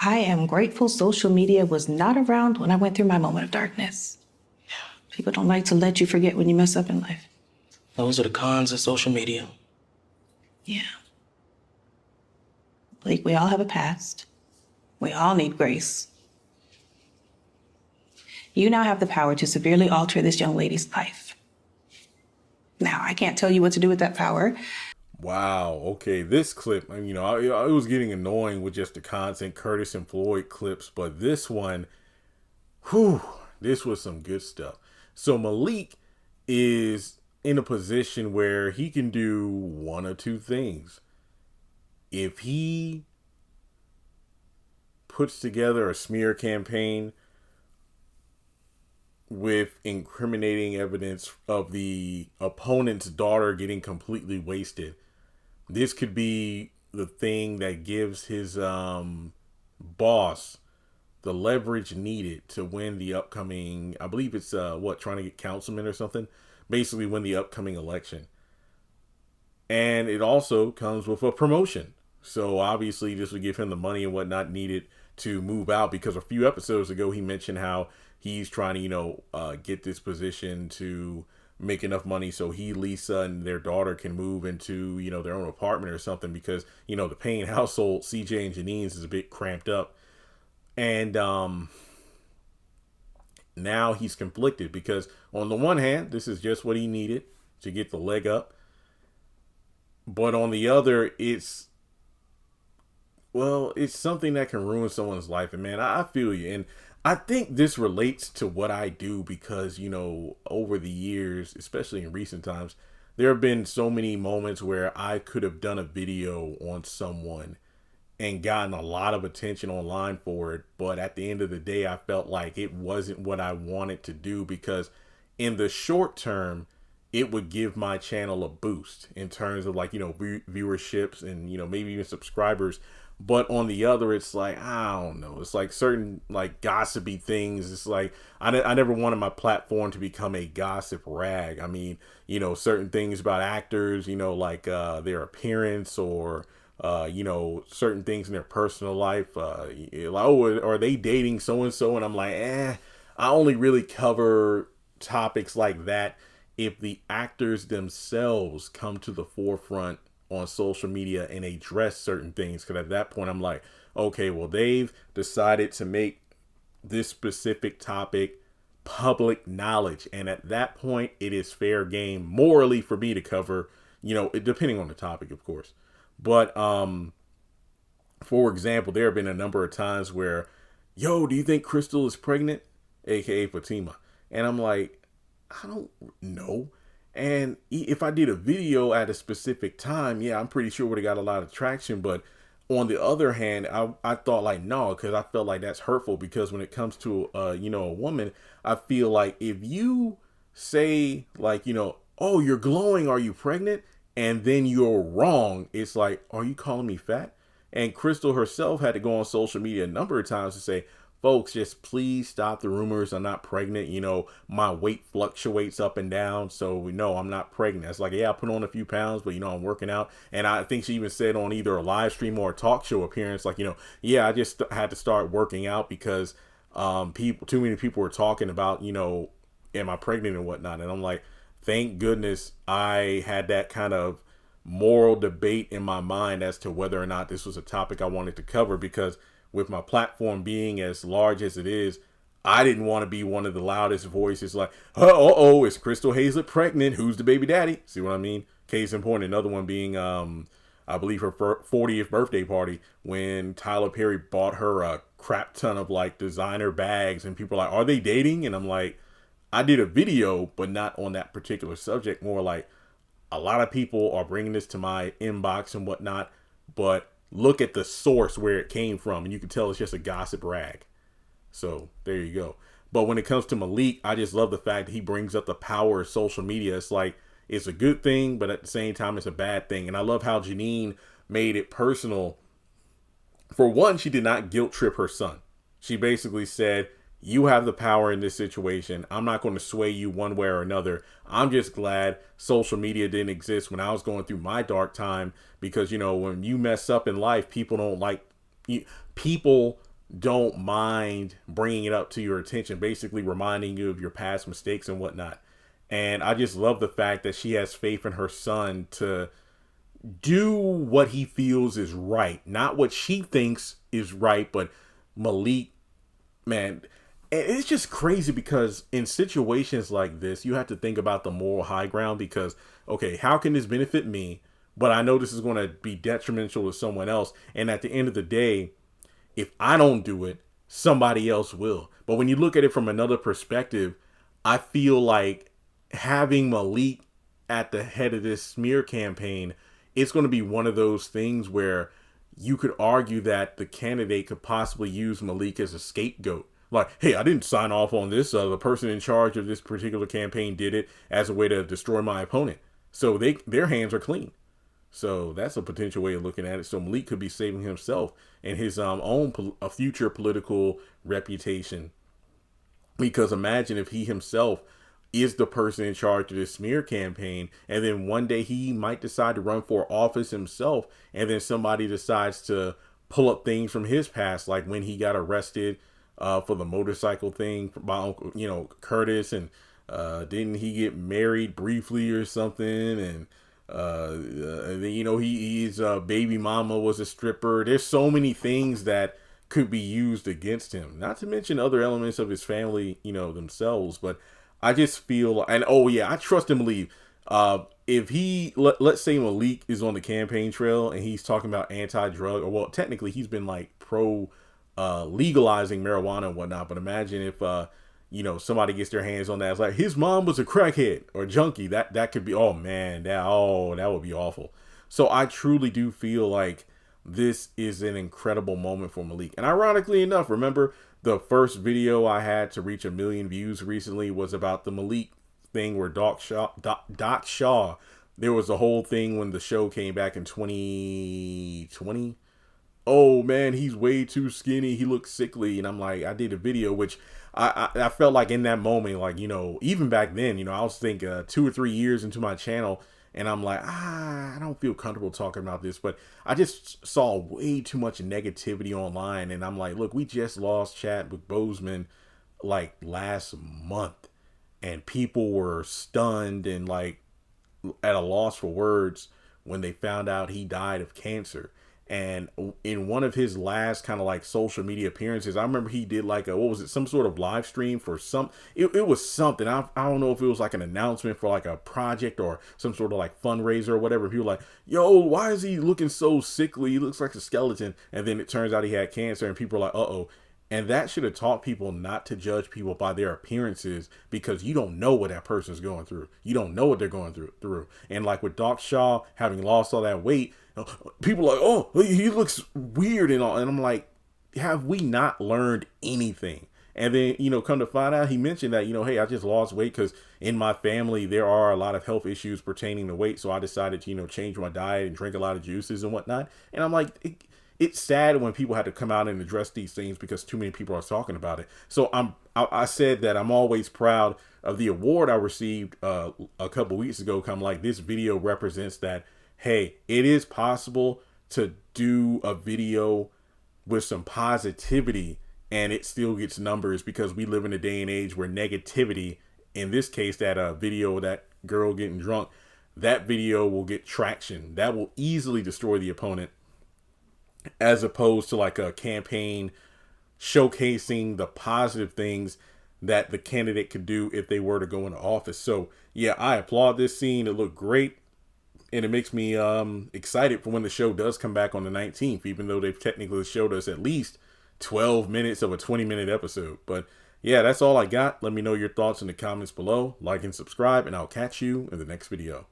I am grateful social media was not around when I went through my moment of darkness. People don't like to let you forget when you mess up in life. Those are the cons of social media. Yeah. Like, we all have a past. We all need grace. You now have the power to severely alter this young lady's life. Now, I can't tell you what to do with that power. Wow. Okay. This clip, I was getting annoying with just the content Curtis and Floyd clips, but this one, this was some good stuff. So Malik is in a position where he can do one or two things. If he puts together a smear campaign with incriminating evidence of the opponent's daughter getting completely wasted, this could be the thing that gives his boss the leverage needed to win the upcoming, I believe it's trying to get councilman or something, basically win the upcoming election. And it also comes with a promotion. So obviously this would give him the money and whatnot needed to move out, because a few episodes ago he mentioned how he's trying to, get this position to make enough money so he, Lisa, and their daughter can move into, their own apartment or something, because, the Payne household, CJ and Janine's, is a bit cramped up. And now he's conflicted because on the one hand, this is just what he needed to get the leg up. But on the other, it's something that can ruin someone's life. And man, I feel you. And I think this relates to what I do because, over the years, especially in recent times, there have been so many moments where I could have done a video on someone and gotten a lot of attention online for it. But at the end of the day, I felt like it wasn't what I wanted to do, because in the short term, it would give my channel a boost in terms of viewerships and, maybe even subscribers. But on the other, it's like, I don't know. It's like certain gossipy things. It's like, I never wanted my platform to become a gossip rag. I mean, certain things about actors, their appearance or, certain things in their personal life. Are they dating so-and-so? And I'm like, I only really cover topics like that if the actors themselves come to the forefront on social media and address certain things. Because at that point, I'm like, okay, well, they've decided to make this specific topic public knowledge. And at that point, it is fair game morally for me to cover, depending on the topic, of course. But, for example, there have been a number of times where, do you think Crystal is pregnant? AKA Fatima. And I'm like, I don't know. And if I did a video at a specific time, I'm pretty sure would have got a lot of traction. But on the other hand, I thought no, because I felt like that's hurtful, because when it comes to, a woman, I feel like if you say oh, you're glowing, are you pregnant? And then you're wrong. It's like, are you calling me fat? And Crystal herself had to go on social media a number of times to say, folks, just please stop the rumors. I'm not pregnant. My weight fluctuates up and down. So no, I'm not pregnant. It's like, I put on a few pounds, but I'm working out. And I think she even said on either a live stream or a talk show appearance, I just had to start working out because too many people were talking about, am I pregnant and whatnot. And I'm like, thank goodness I had that kind of moral debate in my mind as to whether or not this was a topic I wanted to cover, because with my platform being as large as it is, I didn't want to be one of the loudest voices like, is Crystal Hazlett pregnant? Who's the baby daddy? See what I mean? Case in point, another one being, I believe her 40th birthday party, when Tyler Perry bought her a crap ton of designer bags, and people are like, are they dating? And I'm like, I did a video, but not on that particular subject. More like, a lot of people are bringing this to my inbox and whatnot, but look at the source where it came from, and you can tell it's just a gossip rag. So there you go. But when it comes to Malik, I just love the fact that he brings up the power of social media. It's like, it's a good thing, but at the same time, it's a bad thing. And I love how Janine made it personal. For one, she did not guilt trip her son. She basically said, you have the power in this situation. I'm not going to sway you one way or another. I'm just glad social media didn't exist when I was going through my dark time, because, when you mess up in life, people don't like you. People don't mind bringing it up to your attention, basically reminding you of your past mistakes and whatnot. And I just love the fact that she has faith in her son to do what he feels is right, not what she thinks is right, but Malik, man, and it's just crazy because in situations like this, you have to think about the moral high ground because, okay, how can this benefit me? But I know this is going to be detrimental to someone else. And at the end of the day, if I don't do it, somebody else will. But when you look at it from another perspective, I feel like having Malik at the head of this smear campaign, it's going to be one of those things where you could argue that the candidate could possibly use Malik as a scapegoat. Like, hey, I didn't sign off on this. The person in charge of this particular campaign did it as a way to destroy my opponent. So their hands are clean. So that's a potential way of looking at it. So Malik could be saving himself and his own future political reputation. Because imagine if he himself is the person in charge of this smear campaign, and then one day he might decide to run for office himself, and then somebody decides to pull up things from his past, like when he got arrested for the motorcycle thing by Uncle, Curtis, and didn't he get married briefly or something, and then he's baby mama was a stripper. There's so many things that could be used against him, not to mention other elements of his family, themselves. But I just feel, and I trust him to leave. If let's say Malik is on the campaign trail and he's talking about anti-drug, or well, technically he's been like pro legalizing marijuana and whatnot. But imagine if somebody gets their hands on that. It's like his mom was a crackhead or junkie. That could be, oh man, that would be awful. So I truly do feel like this is an incredible moment for Malik. And ironically enough, remember the first video I had to reach 1 million views recently was about the Malik thing where Doc Shaw, there was a whole thing when the show came back in 2020. Oh man, he's way too skinny. He looks sickly. And I'm like, I did a video, which I felt like in that moment, like, even back then, I was thinking 2 or 3 years into my channel, and I'm like, I don't feel comfortable talking about this, but I just saw way too much negativity online. And I'm like, look, we just lost Chadwick Boseman like last month, and people were stunned and like at a loss for words when they found out he died of cancer. And in one of his last kind of like social media appearances, I remember he did like some sort of live stream for it was something. I don't know if it was like an announcement for like a project or some sort of like fundraiser or whatever. People were like, yo, why is he looking so sickly? He looks like a skeleton. And then it turns out he had cancer, and people are like, uh-oh. And that should have taught people not to judge people by their appearances, because you don't know what that person's going through. You don't know what they're going through. And like with Doc Shaw having lost all that weight, people are like, oh, he looks weird and all. And I'm like, have we not learned anything? And then, come to find out, he mentioned that, hey, I just lost weight because in my family, there are a lot of health issues pertaining to weight. So I decided to, change my diet and drink a lot of juices and whatnot. And I'm like, it's sad when people had to come out and address these things because too many people are talking about it. So I said that I'm always proud of the award I received a couple weeks ago. Kind of like this video represents that, hey, it is possible to do a video with some positivity and it still gets numbers, because we live in a day and age where negativity, in this case, that video of that girl getting drunk, that video will get traction. That will easily destroy the opponent, as opposed to like a campaign showcasing the positive things that the candidate could do if they were to go into office. So yeah, I applaud this scene. It looked great. And it makes me excited for when the show does come back on the 19th, even though they've technically showed us at least 12 minutes of a 20-minute episode. But yeah, that's all I got. Let me know your thoughts in the comments below. Like and subscribe, and I'll catch you in the next video.